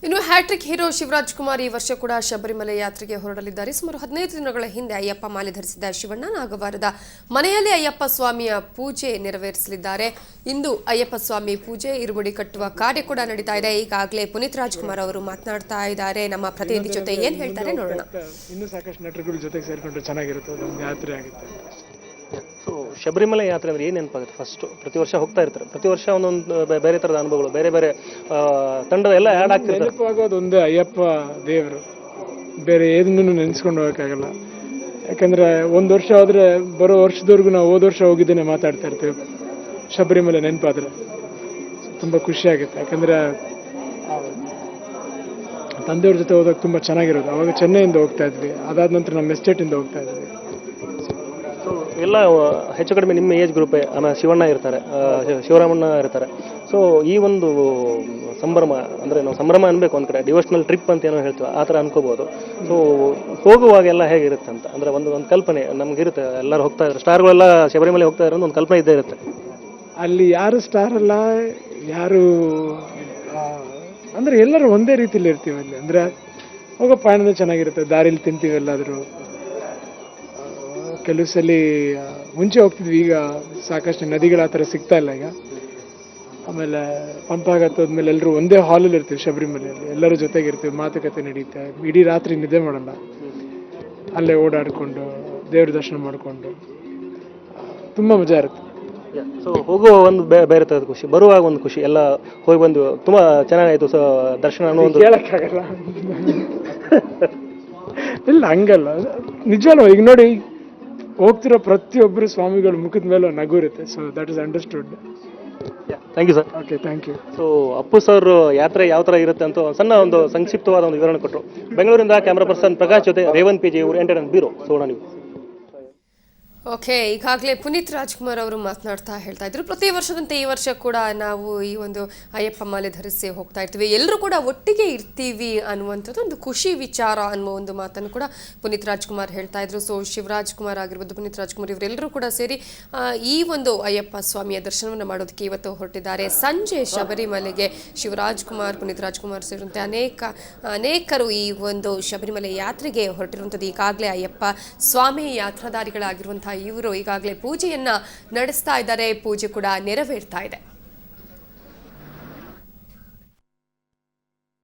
ಇನ್ನು hat trick hero Shivraj Kumar ಈ ವರ್ಷ ಕೂಡ ಶಬರಿಮಲೆ ಯಾತ್ರೆಗೆ ಹೊರಡಲಿದ್ದಾರೆ. ಸುಮಾರು 15 ದಿನಗಳ ಹಿಂದೆ ಅಯ್ಯಪ್ಪ ಮಾಲೆ ಧರಿಸಿದ್ದ ಶಿವಣ್ಣ ನಾಗವಾರದ ಮನೆಯಲ್ಲಿ ಅಯ್ಯಪ್ಪ ಸ್ವಾಮಿಯ ಪೂಜೆ ನೆರವೇರಿಸಲಿದ್ದಾರೆ. ಇಂದು ಅಯ್ಯಪ್ಪ ಸ್ವಾಮಿ ಪೂಜೆ ಇರುಮುಡಿ ಕಟ್ಟುವ ಕಾರ್ಯ ಕೂಡ ನಡೀತಾ ಇದೆ. ಈಗಾಗಲೇ ಪುನೀತ್ ರಾಜ್ಕುಮಾರ್ ಅವರು ಮಾತನಾಡ್ತಾ ಇದ್ದಾರೆ. ನಮ್ಮ ಪ್ರತಿನಿಧಿ ಜೊತೆ ಏನ್ ಹೇಳ್ತಾರೆ ನೋಡೋಣ. ಇನ್ನು ಸಾಕಷ್ಟು ನಟರುಗಳ ಜೊತೆಗೆ ಸೇರ್ಕೊಂಡ್ರೆ ಚೆನ್ನಾಗಿರುತ್ತೆ, ಒಂದು ಯಾತ್ರೆ ಆಗುತ್ತೆ. ಸೊ ಶಬರಿಮಲೆ ಯಾತ್ರೆ ಅಂದ್ರೆ ಏನು ನೆನಪಾಗುತ್ತೆ? ಫಸ್ಟ್ ಪ್ರತಿ ವರ್ಷ ಹೋಗ್ತಾ ಇರ್ತಾರೆ, ಪ್ರತಿ ವರ್ಷ ಒಂದೊಂದು ಬೇರೆ ಥರದ ಅನುಭವಗಳು, ಬೇರೆ ಬೇರೆ ತಂಡ ಎಲ್ಲ ಆ್ಯಡ್ ಆಗ್ತಿರ್ತಾರೆ. ನೆನಪಾಗೋದು ಒಂದೇ ಅಯ್ಯಪ್ಪ ದೇವರು, ಬೇರೆ ಏನನ್ನು ನೆನೆಸ್ಕೊಂಡು ಹೋಗೋಕ್ಕಾಗಲ್ಲ. ಯಾಕಂದ್ರೆ ಒಂದು ವರ್ಷ ಹೋದ್ರೆ ಬರೋ ವರ್ಷದವರೆಗೂ ನಾವು ಹೋದ ವರ್ಷ ಹೋಗಿದ್ದೇನೆ ಮಾತಾಡ್ತಾ ಇರ್ತೀವಿ. ಶಬರಿಮಲೆ ನೆನಪಾದ್ರೆ ತುಂಬ ಖುಷಿ ಆಗುತ್ತೆ. ಯಾಕಂದ್ರೆ ತಂದೆಯವ್ರ ಜೊತೆ ಹೋದಾಗ ತುಂಬ ಚೆನ್ನಾಗಿರೋದು. ಅವಾಗ ಚೆನ್ನೈಯಿಂದ ಹೋಗ್ತಾ ಇದ್ವಿ, ಅದಾದ ನಂತರ ನಮ್ಮ ಎಸ್ಟೇಟಿಂದ ಹೋಗ್ತಾ ಇದ್ವಿ. ಎಲ್ಲ ಹೆಚ್ಚು ಕಡಿಮೆ ನಿಮ್ಮ ಏಜ್ ಗ್ರೂಪೇ. ಆಮೇಲೆ ಶಿವಣ್ಣ ಇರ್ತಾರೆ, ಶಿವರಾಮಣ್ಣ ಇರ್ತಾರೆ. ಸೊ ಈ ಒಂದು ಸಂಭ್ರಮ ಅಂದರೆ ನಾವು ಸಂಭ್ರಮ ಅನ್ಬೇಕು ಒಂದು ಕಡೆ, ಡಿವೋಷನಲ್ ಟ್ರಿಪ್ ಅಂತ ಏನೋ ಹೇಳ್ತೀವಿ, ಆ ಥರ ಅನ್ಕೋಬೋದು. ಸೊ ಹೋಗುವಾಗೆಲ್ಲ ಹೇಗಿರುತ್ತೆ ಅಂತ ಅಂದರೆ ಒಂದು ಕಲ್ಪನೆ ನಮಗಿರುತ್ತೆ. ಎಲ್ಲರೂ ಹೋಗ್ತಾ ಇದ್ದಾರೆ, ಸ್ಟಾರ್ಗಳೆಲ್ಲ ಶಬರಿಮಲೆ ಹೋಗ್ತಾ ಇರೋ ಒಂದು ಕಲ್ಪನೆ ಇದ್ದೇ ಇರುತ್ತೆ. ಅಲ್ಲಿ ಯಾರು ಸ್ಟಾರ್ ಅಲ್ಲ, ಯಾರು ಅಂದರೆ ಎಲ್ಲರೂ ಒಂದೇ ರೀತಿಯಲ್ಲಿ ಇರ್ತೀವಿ ಅಲ್ಲಿ. ಅಂದರೆ ಹೋಗೋ ಪಯಣನೇ ಚೆನ್ನಾಗಿರುತ್ತೆ, ದಾರಿಲಿ ತಿಂತೀವಿ ಎಲ್ಲಾದರೂ. ಕೆಲವು ಸಲ ಮುಂಚೆ ಹೋಗ್ತಿದ್ವಿ, ಈಗ ಸಾಕಷ್ಟು ನದಿಗಳು ಆ ಥರ ಸಿಗ್ತಾ ಇಲ್ಲ ಈಗ. ಆಮೇಲೆ ಪಂಪಾಗತ್ತೋದ್ಮೇಲೆ ಎಲ್ಲರೂ ಒಂದೇ ಹಾಲಲ್ಲಿ ಇರ್ತೀವಿ ಶಬರಿಮಲೆಯಲ್ಲಿ, ಎಲ್ಲರೂ ಜೊತೆಗಿರ್ತೀವಿ, ಮಾತುಕತೆ ನಡೀತೆ, ಇಡೀ ರಾತ್ರಿ ನಿದ್ದೆ ಮಾಡಲ್ಲ, ಅಲ್ಲೇ ಓಡಾಡಿಕೊಂಡು ದೇವ್ರ ದರ್ಶನ ಮಾಡಿಕೊಂಡು ತುಂಬ ಮಜಾ ಇರುತ್ತೆ. ಸೊ ಹೋಗುವ ಒಂದು ಬೇರೆ ಥರದ ಖುಷಿ, ಬರುವಾಗ ಒಂದು ಖುಷಿ. ಎಲ್ಲ ಹೋಗಿ ಬಂದು ತುಂಬ ಚೆನ್ನಾಗಾಯಿತು ಸೊ ದರ್ಶನ ಅನ್ನೋ ಒಂದು ಹೇಳಕ್ಕಾಗಲ್ಲ. ಇಲ್ಲ ಹಂಗಲ್ಲ, ನಿಜವಲ್ಲ. ಈಗ ನೋಡಿ, ಹೋಗ್ತಿರೋ ಪ್ರತಿಯೊಬ್ಬರು ಸ್ವಾಮಿಗಳ ಮುಖದ ಮೇಲೆ ನಗು ಇರುತ್ತೆ. So that is understood. Thank you sir. Okay, thank you. So Appu sir ಯಾತ್ರೆ ಯಾವ ಥರ ಇರುತ್ತೆ ಅಂತ ಸಣ್ಣ ಒಂದು ಸಂಕ್ಷಿಪ್ತವಾದ ಒಂದು ವಿವರಣೆ ಕೊಟ್ಟರು. ಬೆಂಗಳೂರಿಂದ ಕ್ಯಾಮ್ರಾ ಪರ್ಸನ್ ಪ್ರಕಾಶ್ ಜೊತೆ ರೇವಂತ್ ಪಿ ಜಿ ಇವರು ಎಂಟರ್ಟೈನ್ಮೆಂಟ್ ಬ್ಯೂರೋ, ಸೋಣ ನ್ಯೂಸ್. ಓಕೆ, ಈಗಾಗಲೇ ಪುನೀತ್ ರಾಜ್ಕುಮಾರ್ ಅವರು ಮಾತನಾಡ್ತಾ ಹೇಳ್ತಾ ಇದ್ರು, ಪ್ರತಿ ವರ್ಷದಂತೆ ಈ ವರ್ಷ ಕೂಡ ನಾವು ಈ ಒಂದು ಅಯ್ಯಪ್ಪ ಮಾಲೆ ಧರಿಸಿ ಹೋಗ್ತಾ ಇರ್ತೀವಿ, ಎಲ್ಲರೂ ಕೂಡ ಒಟ್ಟಿಗೆ ಇರ್ತೀವಿ ಅನ್ನುವಂಥದ್ದು ಒಂದು ಖುಷಿ ವಿಚಾರ ಅನ್ನುವ ಒಂದು ಮಾತನ್ನು ಕೂಡ ಪುನೀತ್ ರಾಜ್ಕುಮಾರ್ ಹೇಳ್ತಾ ಇದ್ರು. ಸೊ ಶಿವರಾಜ್ ಕುಮಾರ್ ಆಗಿರ್ಬೋದು, ಪುನೀತ್ ರಾಜ್ಕುಮಾರ್ ಇವರೆಲ್ಲರೂ ಕೂಡ ಸೇರಿ ಈ ಒಂದು ಅಯ್ಯಪ್ಪ ಸ್ವಾಮಿಯ ದರ್ಶನವನ್ನು ಮಾಡೋದಕ್ಕೆ ಇವತ್ತು ಹೊರಟಿದ್ದಾರೆ. ಸಂಜೆ ಶಬರಿಮಲೆಗೆ ಶಿವರಾಜ್ ಕುಮಾರ್, ಪುನೀತ್ ರಾಜ್ಕುಮಾರ್ ಸೇರಿದಂತೆ ಅನೇಕರು ಈ ಒಂದು ಶಬರಿಮಲೆ ಯಾತ್ರೆಗೆ ಹೊರಟಿರುವಂಥದ್ದು. ಈಗಾಗಲೇ ಅಯ್ಯಪ್ಪ ಸ್ವಾಮಿ ಯಾತ್ರಾಧಾರಿಗಳಾಗಿರುವಂತಹ ಇವರು ಈಗಾಗಲೇ ಪೂಜೆಯನ್ನ ನಡೆಸ್ತಾ ಇದ್ದಾರೆ. ಪೂಜೆ ಕೂಡ ನೆರವೇರ್ತಾ ಇದೆ.